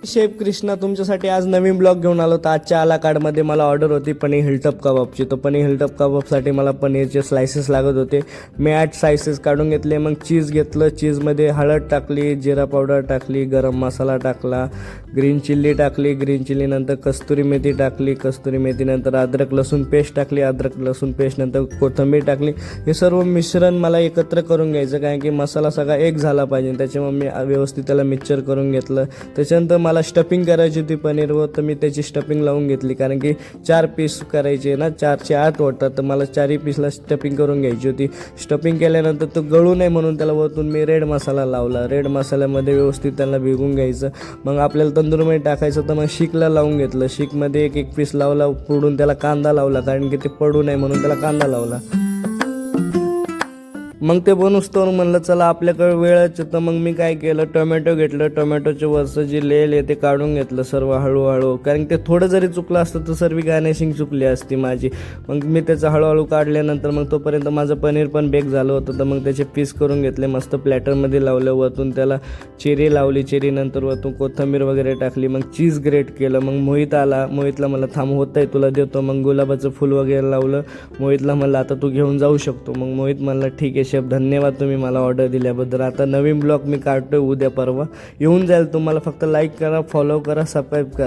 Chef Krishna तुमच्यासाठी आज नवीन blog घेऊन आलो. तर आजच्या आला कार्डमध्ये मला ऑर्डर होती पनीर हिलटॉप कबाबची. तर पनीर हिलटॉप कबाबसाठी मला पनीरचे स्लायसेस लागत होते. मी 8 स्लायसेस काढून घेतले. मग चीज घेतलं. चीजमध्ये हळद टाकली, जिरा पावडर टाकली, गरम मसाला टाकला, ग्रीन चिल्ली टाकली, ग्रीन चिल्लीनंतर कस्तुरी मेथी टाकली, कस्तुरी मेथीनंतर अद्रक लसूण पेस्ट टाकली, अद्रक लसूण पेस्ट नंतर कोथिंबीर टाकली. हे सर्व मिश्रण मला एकत्र करून घ्यायचं, कारण की मसाला सगळा एक झाला पाहिजे. त्याच्यामुळे मी व्यवस्थित त्याला मिक्सचर करून घेतलं. त्याच्यानंतर मला स्टफिंग करायची होती पनीरवर, तर मी त्याची स्टफिंग लावून घेतली, कारण की 4 पीस करायचे ना, 4चे 8 होतात. तर मला 4ही पीसला स्टफिंग करून घ्यायची होती. स्टफिंग केल्यानंतर तो गळू नये म्हणून त्याला वरतून मी रेड मसाला लावला. रेड मसाल्यामध्ये व्यवस्थित त्याला भिगून घ्यायचं. मग आपल्याला तंदूरमध्ये टाकायचं, तर मग शीकला लावून घेतलं. शीकमध्ये एक पीस लावला, फोडून त्याला कांदा लावला, कारण की ते पडू नये म्हणून त्याला कांदा लावला. मग ते बनवूस्तोवर म्हणलं चला आपल्याकडे वेळच. तर मग मी काय केलं, टोमॅटो घेतलं. टोमॅटोचे वरचं जे लेल आहे ते काढून घेतलं सर्व हळूहळू, कारण ते थोडं जरी चुकलं असतं तर सर्व गार्निशिंग चुकली असती माझी. मग मी त्याचं हळूहळू काढल्यानंतर मग तोपर्यंत माझं पनीर पण बेक झालं होतं. तर मग त्याचे पीस करून घेतले, मस्त प्लॅटरमध्ये लावलं. वरतून त्याला चेरी लावली, चेरीनंतर वरतून कोथिंबीर वगैरे टाकली. मग चीज ग्रेट केलं. मग मोहित आला. मोहितला मला थांब होत आहे, तुला देतो. मग गुलाबाचं फूल वगैरे लावलं. मोहितला म्हणलं आता तू घेऊन जाऊ शकतो. मग मोहित म्हणला ठीक आहे शेफ, धन्यवाद तुम्ही मला ऑर्डर दिल्याबद्दल. आता नवीन ब्लॉग मी काढतोय उद्या परवा येऊन जाईल. तुम्हाला फक्त लाईक करा, फॉलो करा, सबस्क्राईब करा.